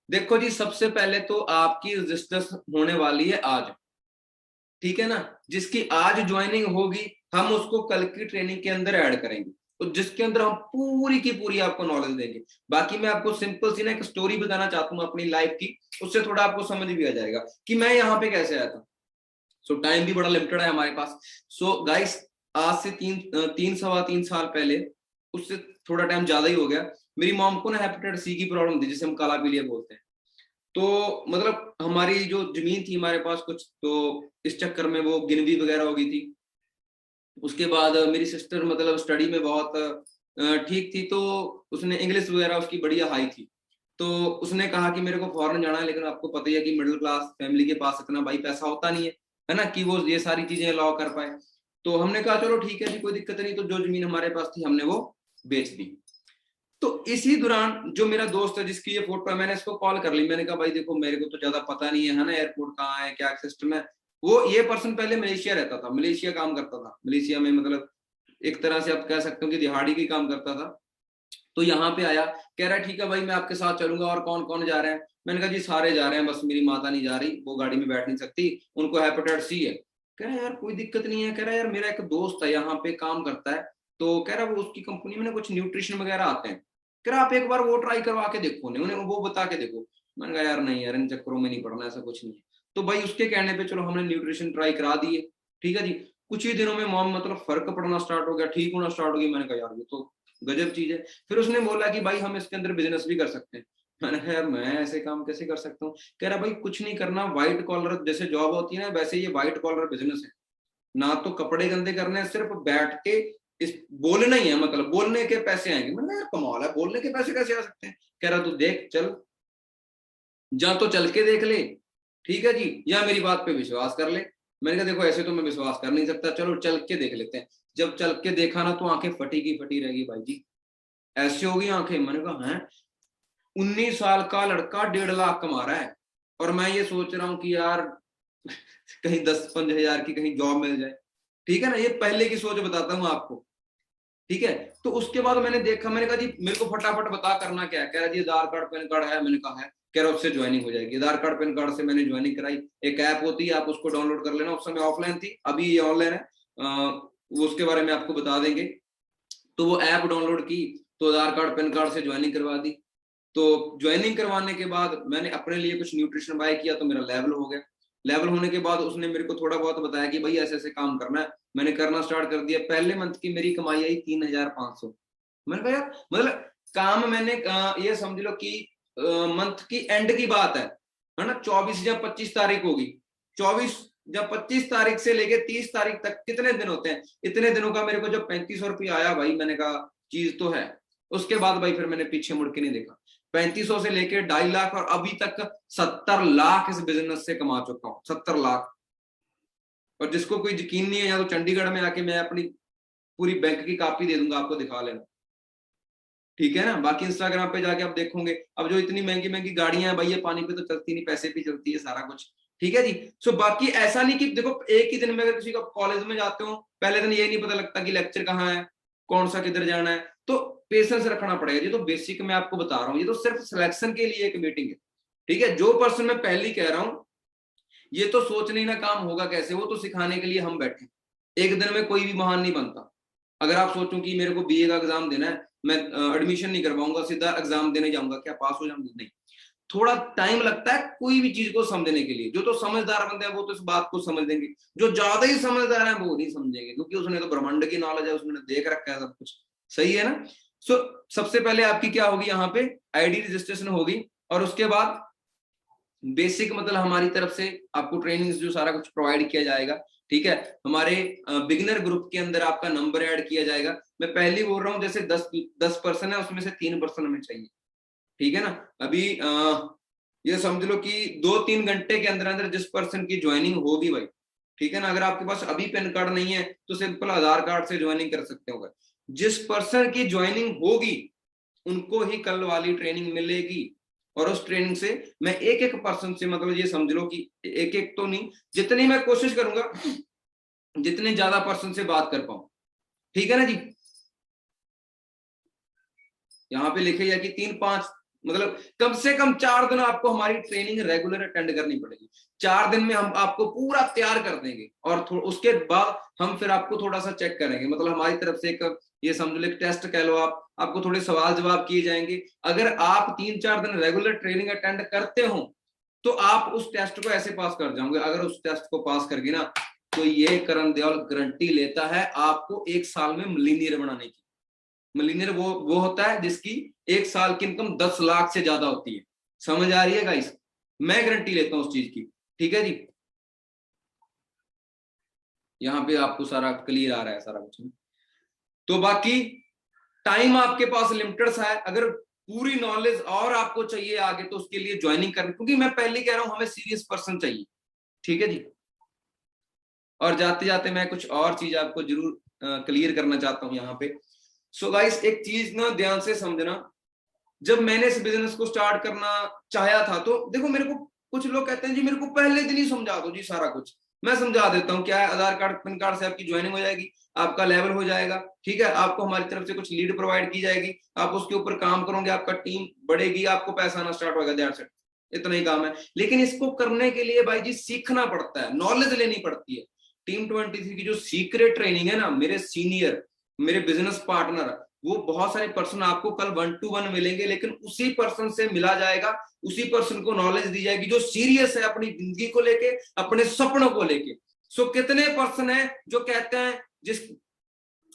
देखो जी, सबसे पहले तो आपकी रजिस्टर्स होने वाली है आज, ठीक है ना। जिसकी आज ज्वाइनिंग होगी हम उसको कल की ट्रेनिंग के अंदर ऐड करेंगे, तो जिसके अंदर हम पूरी की पूरी आपको नॉलेज देंगे। बाकी मैं आपको सिंपल सी ना एक स्टोरी बताना चाहता हूँ अपनी लाइफ की, उससे थोड़ा आपको समझ भी आ जाएगा कि मैं यहाँ पे कैसे आया था। सो टाइम भी बड़ा लिमिटेड है हमारे पास। सो गाइस, आज से तीन सवा 3 साल पहले, उससे थोड़ा टाइम ज्यादा ही हो गया, मेरी मॉम को ना हेपेटाइटिस सी की प्रॉब्लम थी, जिसे हम काला पीलिया बोलते हैं। तो मतलब हमारी जो जमीन थी हमारे पास कुछ, तो इस चक्कर में वो गिनवी वगैरह हो गई थी। उसके बाद मेरी सिस्टर मतलब स्टडी में बहुत ठीक थी, तो उसने इंग्लिश वगैरह उसकी बढ़िया हाई थी। तो उसने कहा कि मेरे को फॉरेन जाना है, लेकिन आपको पता ही है कि मिडिल क्लास फैमिली के पास इतना भाई पैसा होता नहीं है ना, कि वो ये सारी चीजें अलाउ कर पाए। तो हमने कहा चलो ठीक है जी, कोई दिक्कत नहीं। तो जो जमीन हमारे पास थी हमने वो बेच दी। तो इसी दौरान जो मेरा दोस्त है जिसकी ये फोटो है, मैंने इसको कॉल कर ली। मैंने कहा भाई देखो, मेरे को तो ज्यादा पता नहीं है ना, एयरपोर्ट कहाँ है, क्या सिस्टम है। वो ये पर्सन पहले मलेशिया रहता था, मलेशिया काम करता था, मलेशिया में मतलब एक तरह से आप कह सकते हो कि दिहाड़ी की काम करता था। तो यहाँ पे आया, कह रहा है ठीक है भाई मैं आपके साथ चलूंगा, और कौन कौन जा रहे हैं। मैंने कहा जी सारे जा रहे हैं, बस मेरी माता नहीं जा रही, वो गाड़ी में बैठ नहीं सकती, उनको हेपेटाइटिस सी है। कह रहा है यार कोई दिक्कत नहीं है। कह रहा है यार मेरा एक दोस्त है यहाँ पे काम करता है, तो कह रहा है वो उसकी कंपनी में ना कुछ न्यूट्रिशन वगैरह आते हैं, कह रहा आप एक बार वो ट्राई करवा के देखो, उन्हें वो बता के देखो। मैंने कहा यार नहीं यार, इन चक्करों में नहीं पड़ना, ऐसा कुछ नहीं है। तो भाई उसके कहने पे चलो हमने न्यूट्रिशन ट्राई करा दिए, ठीक है जी। कुछ ही दिनों में मॉम मतलब फर्क पड़ना स्टार्ट हो गया, ठीक होना स्टार्ट हो गई। मैंने कहा यार ये तो गजब चीज है। फिर उसने बोला कि भाई हम इसके अंदर बिजनेस भी कर सकते हैं। मैंने कहा यार मैं ऐसे काम कैसे कर सकता हूँ। कह रहा भाई कुछ नहीं करना, व्हाइट कॉलर जैसे जॉब होती है ना, वैसे ये व्हाइट कॉलर बिजनेस है ना, तो कपड़े गंदे करने हैं, सिर्फ बैठ के इस बोलना ही है, मतलब बोलने के पैसे आएंगे। मैंने यार कमाल है, बोलने के पैसे कैसे आ सकते हैं। कह रहा तू देख चल, या तो चल के देख ले, ठीक है जी, या मेरी बात पे विश्वास कर ले। मैंने कहा देखो ऐसे तो मैं विश्वास कर नहीं सकता, चलो चल के देख लेते हैं। जब चल के देखा ना, तो आंखें फटी की फटी रहेगी भाई जी, ऐसे होगी आंखें। मैंने कहा है 19 साल का लड़का 1.5 लाख कमा रहा है, और मैं ये सोच रहा हूँ कि यार कहीं 10-15 हजार की कहीं जॉब मिल जाए, ठीक है ना। ये पहले की सोच बताता हूँ आपको, ठीक है। तो उसके बाद मैंने देखा, मैंने कहा जी मेरे को फटाफट बता करना क्या है। कह रहा जी आधार कार्ड पैन कार्ड है। मैंने कहा है। कह रहा उससे ज्वाइनिंग हो जाएगी। आधार कार्ड पैन कार्ड से मैंने ज्वाइनिंग कराई। एक ऐप होती है, आप उसको डाउनलोड कर लेना। उस समय ऑफलाइन थी, अभी ये ऑनलाइन है, वो उसके बारे में आपको बता देंगे। तो वो ऐप डाउनलोड की, तो आधार कार्ड पैन कार्ड से ज्वाइनिंग करवा दी। तो ज्वाइनिंग करवाने के बाद मैंने अपने लिए कुछ न्यूट्रिशन बाय किया, तो मेरा लेवल हो गया। लेवल होने के बाद उसने मेरे को थोड़ा बहुत बताया कि भाई ऐसे ऐसे काम करना है। मैंने करना स्टार्ट कर दिया। पहले मंथ की मेरी कमाई आई 3,500। मैंने कहा यार मतलब काम मैंने ये समझ लो कि मंथ की एंड की बात है ना, 24 या 25 तारीख होगी। 24 या 25 तारीख से लेके 30 तारीख तक कितने दिन होते हैं, इतने दिनों का मेरे को जब 3500 रुपया आया भाई, मैंने कहा चीज तो है। उसके बाद भाई फिर मैंने पीछे मुड़ के नहीं देखा। 3500 से लेके 2.5 लाख, और अभी तक 70 लाख इस बिजनेस से कमा चुका हूँ, 70 लाख। और जिसको कोई यकीन नहीं है, या तो चंडीगढ़ में आके मैं अपनी पूरी बैंक की कॉपी दे दूंगा, आपको दिखा लेना, ठीक है ना। बाकी इंस्टाग्राम पे जाके आप देखोगे, अब जो इतनी महंगी महंगी गाड़ियां हैं भाई, ये पानी पे तो चलती नहीं, पैसे पे चलती है सारा कुछ, ठीक है जी। सो बाकी ऐसा नहीं कि देखो एक ही दिन में अगर किसी का कॉलेज में जाते हो, पहले दिन ये नहीं पता लगता कि लेक्चर कहाँ है, कौन सा किधर जाना है, तो पेशेंस रखना पड़ेगा। ये तो बेसिक मैं आपको बता रहा हूँ, ये तो सिर्फ सिलेक्शन के लिए एक मीटिंग है, ठीक है। जो पर्सन मैं पहले कह रहा हूँ, ये तो सोच नहीं ना काम होगा कैसे, वो तो सिखाने के लिए हम बैठे। एक दिन में कोई भी महान नहीं बनता। अगर आप सोचो कि मेरे को बीए का एग्जाम देना है, मैं एडमिशन नहीं करवाऊंगा, सीधा एग्जाम देने जाऊंगा, क्या पास हो जाऊंगा? नहीं, थोड़ा टाइम लगता है कोई भी चीज को समझने के लिए। जो तो समझदार बंदे हैं वो तो इस बात को समझ लेंगे, जो ज्यादा ही समझदार है वो नहीं समझेंगे, क्योंकि उसने तो ब्रह्मांड की नॉलेज है, उसने देख रखा है सब कुछ, सही है ना। सो सबसे पहले आपकी क्या होगी, यहाँ पे आईडी रजिस्ट्रेशन होगी, और उसके बाद बेसिक मतलब हमारी तरफ से आपको ट्रेनिंग्स जो सारा कुछ प्रोवाइड किया जाएगा, ठीक है। हमारे बिगिनर ग्रुप के अंदर आपका नंबर ऐड किया जाएगा। मैं पहले ही बोल रहा हूँ, जैसे 10 पर्सन है, उसमें से 3 पर्सन हमें चाहिए, ठीक है ना। अभी ये समझ लो कि 2-3 घंटे के अंदर अंदर जिस पर्सन की ज्वाइनिंग होगी भाई, ठीक है ना। अगर आपके पास अभी पैन कार्ड नहीं है तो सिंपल आधार कार्ड से ज्वाइनिंग कर सकते हो। जिस पर्सन की ज्वाइनिंग होगी उनको ही कल वाली ट्रेनिंग मिलेगी, और उस ट्रेनिंग से मैं एक एक पर्सन से, मतलब ये समझ लो कि एक एक तो नहीं, जितनी मैं कोशिश करूंगा जितने ज्यादा पर्सन से बात कर पाऊं, ठीक है ना जी। यहाँ पे लिखे या कि 3-5, मतलब कम से कम 4 दिन आपको हमारी ट्रेनिंग रेगुलर अटेंड करनी पड़ेगी। 4 दिन में हम आपको पूरा तैयार कर देंगे, और उसके बाद हम फिर आपको थोड़ा सा चेक करेंगे, मतलब हमारी तरफ से एक ये समझ लो एक टेस्ट कह लो आप, आपको थोड़े सवाल जवाब किए जाएंगे। अगर आप 3-4 दिन रेगुलर ट्रेनिंग अटेंड करते हो तो आप उस टेस्ट को ऐसे पास कर जाओगे। अगर उस टेस्ट को पास कर गए ना तो ये करण देओल गारंटी लेता है आपको 1 साल में मिलीनियर बनाने की। मिलीनियर वो होता है जिसकी 1 साल की इनकम 10 लाख से ज्यादा होती है। समझ आ रही है गाइस? मैं गारंटी लेता हूं उस चीज की, ठीक है जी। यहाँ पे आपको सारा क्लियर आ रहा है सारा कुछ। तो बाकी टाइम आपके पास लिमिटेड सा है। अगर पूरी नॉलेज और आपको चाहिए आगे तो उसके लिए ज्वाइनिंग करनी, क्योंकि मैं पहले कह रहा हूं हमें सीरियस पर्सन चाहिए, ठीक है जी। और जाते जाते मैं कुछ और चीज आपको जरूर क्लियर करना चाहता हूं यहाँ पे। सो गाइस एक चीज ना ध्यान से समझना, जब मैंने इस बिजनेस को स्टार्ट करना चाहा था तो देखो मेरे को कुछ लोग कहते हैं जी मेरे को पहले दिन ही समझा दो जी सारा कुछ। मैं समझा देता हूँ क्या है, आधार कार्ड पैन कार्ड से आपकी ज्वाइनिंग हो जाएगी, आपका लेवल हो जाएगा, ठीक है। आपको हमारी तरफ से कुछ लीड प्रोवाइड की जाएगी, आप उसके ऊपर काम करोगे, आपका टीम बढ़ेगी, आपको पैसा आना स्टार्ट होगा, दैट्स इट। इतना ही काम है। लेकिन इसको करने के लिए भाई जी सीखना पड़ता है, नॉलेज लेनी पड़ती है। टीम 23 की जो सीक्रेट ट्रेनिंग है ना, मेरे सीनियर, मेरे बिजनेस पार्टनर, वो बहुत सारे पर्सन आपको कल 1-to-1 मिलेंगे, लेकिन उसी पर्सन से मिला जाएगा, उसी पर्सन को नॉलेज दी जाएगी जो सीरियस है अपनी जिंदगी को लेके, अपने सपनों को लेके। सो कितने पर्सन है जो कहते हैं, जिस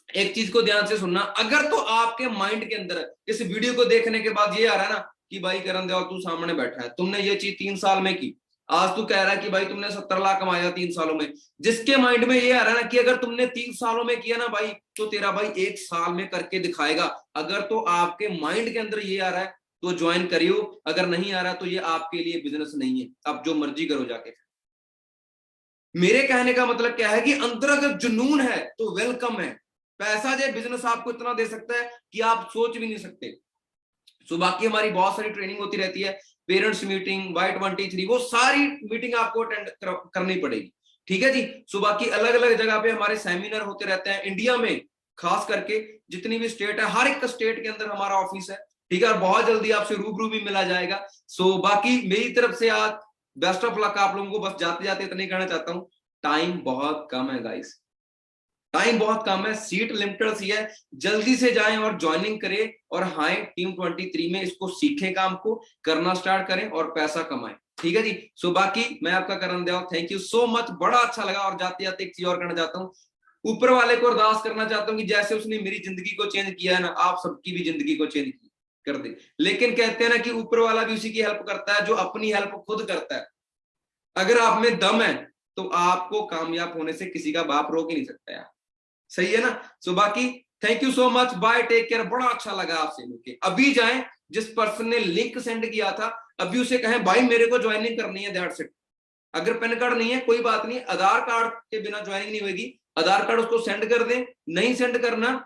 एक चीज को ध्यान से सुनना, अगर तो आपके माइंड के अंदर इस वीडियो को देखने के बाद ये आ रहा है ना कि भाई करण देओल तू सामने बैठा है, तुमने ये चीज 3 साल में की, आज तू कह रहा है कि भाई तुमने 70 लाख कमाया 3 सालों में, जिसके माइंड में ये आ रहा है ना कि अगर तुमने 3 सालों में किया ना भाई तो तेरा भाई 1 साल में करके दिखाएगा, अगर तो आपके माइंड के अंदर ये आ रहा है तो ज्वाइन करियो, अगर नहीं आ रहा तो ये आपके लिए बिजनेस नहीं है, आप जो मर्जी करो जाके। मेरे कहने का मतलब क्या है कि अंदर अगर जुनून है तो वेलकम है। पैसा जो बिजनेस आपको इतना दे सकता है कि आप सोच भी नहीं सकते। सो बाकी हमारी बहुत सारी ट्रेनिंग होती रहती है, पेरेंट्स मीटिंग, Y23, वो सारी मीटिंग आपको अटेंड करनी पड़ेगी, ठीक है जी। सो बाकी अलग अलग जगह पे हमारे सेमिनार होते रहते हैं इंडिया में, खास करके जितनी भी स्टेट है, हर एक स्टेट के अंदर हमारा ऑफिस है, ठीक है। और बहुत जल्दी आपसे रूबरू भी मिला जाएगा। सो बाकी मेरी तरफ से आज बेस्ट ऑफ लक आप लोगों को। बस जाते जाते इतना ही कहना चाहता हूँ, टाइम बहुत कम है गाइस, टाइम बहुत कम है, सीट लिमिटेड सी है, जल्दी से जाएं और ज्वाइनिंग करें, और हाई टीम 23 में इसको सीखें, काम को करना स्टार्ट करें और पैसा कमाएं, ठीक है जी। सो बाकी मैं आपका Karan Deol, thank you so much, बड़ा अच्छा लगा। और जाते जाते एक चीज और करना चाहता हूँ, ऊपर वाले को अरदास करना चाहता हूँ कि जैसे उसने मेरी जिंदगी को चेंज किया है ना, आप सबकी भी जिंदगी को चेंज कर दे। लेकिन कहते हैं ना कि ऊपर वाला भी उसी की हेल्प करता है जो अपनी हेल्प खुद करता है। अगर आप में दम है तो आपको कामयाब होने से किसी का बाप रोक ही नहीं सकता यार, सही है ना। सो बाकी thank you so much, bye, take care. बड़ा अच्छा लगा आपसे मिलके। अभी जाएं, जिस पर्सन ने लिंक सेंड किया था अभी उसे कहें भाई मेरे को ज्वाइनिंग करनी है, दैट्स इट। अगर पैन कार्ड नहीं है कोई बात नहीं, आधार कार्ड के बिना ज्वाइनिंग नहीं होगी, आधार कार्ड उसको सेंड कर दें। नहीं सेंड करना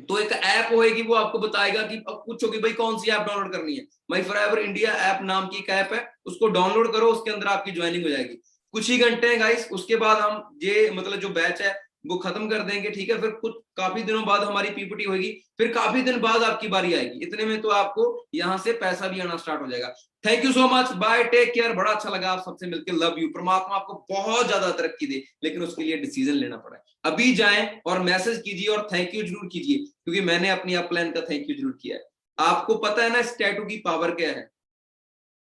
तो एक ऐप होएगी, वो आपको बताएगा कि अब पूछो कि भाई कौन सी ऐप डाउनलोड करनी है, माई फॉरएवर इंडिया ऐप नाम की एक ऐप है, उसको डाउनलोड करो, उसके अंदर आपकी ज्वाइनिंग हो जाएगी। कुछ ही घंटे हैं गाइस, उसके बाद हम ये मतलब जो बैच है वो खत्म कर देंगे, ठीक है। फिर कुछ काफी दिनों बाद हमारी पीपीटी होगी, फिर काफी दिन बाद आपकी बारी आएगी, इतने में तो आपको यहाँ से पैसा भी आना स्टार्ट हो जाएगा। Thank you so much, bye, take care. बड़ा अच्छा लगा आप सबसे मिलकर, लव यू। परमात्मा आपको बहुत ज्यादा तरक्की दे, लेकिन उसके लिए डिसीजन लेना पड़ा है। अभी जाएं और मैसेज कीजिए और थैंक यू जरूर कीजिए, क्योंकि मैंने अपनी अपलाइन का थैंक यू जरूर किया है। आपको पता है ना इस टैटू की पावर क्या है।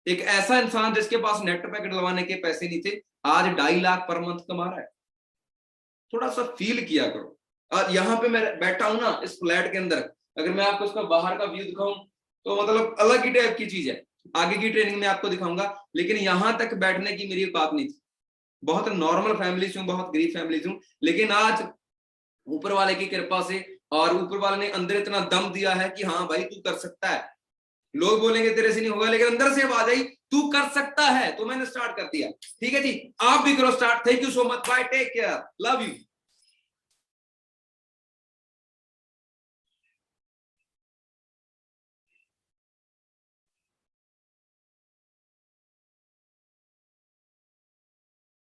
एक ऐसा इंसान जिसके पास नेट पैकेट लगवाने के पैसे नहीं थे, आज 2.5 लाख पर मंथ कमा रहा है। थोड़ा सा फील किया करो। और यहाँ पे मैं बैठा हूं ना इस फ्लैट के अंदर, अगर मैं आपको इसका बाहर का व्यू दिखाऊं तो मतलब अलग ही टाइप की चीज है। आगे की ट्रेनिंग में आपको दिखाऊंगा, लेकिन यहां तक बैठने की मेरी बात नहीं थी। बहुत नॉर्मल फैमिली से हूँ, बहुत गरीब फैमिली से हूँ, लेकिन आज ऊपर वाले की कृपा से और ऊपर वाले ने अंदर इतना दम दिया है कि हाँ भाई तू कर सकता है। लोग बोलेंगे तेरे से नहीं होगा, लेकिन अंदर से आवाज आई तू कर सकता है, तो मैंने स्टार्ट कर दिया। ठीक है जी, आप भी करो start. Thank you so much, bye, take care, love you.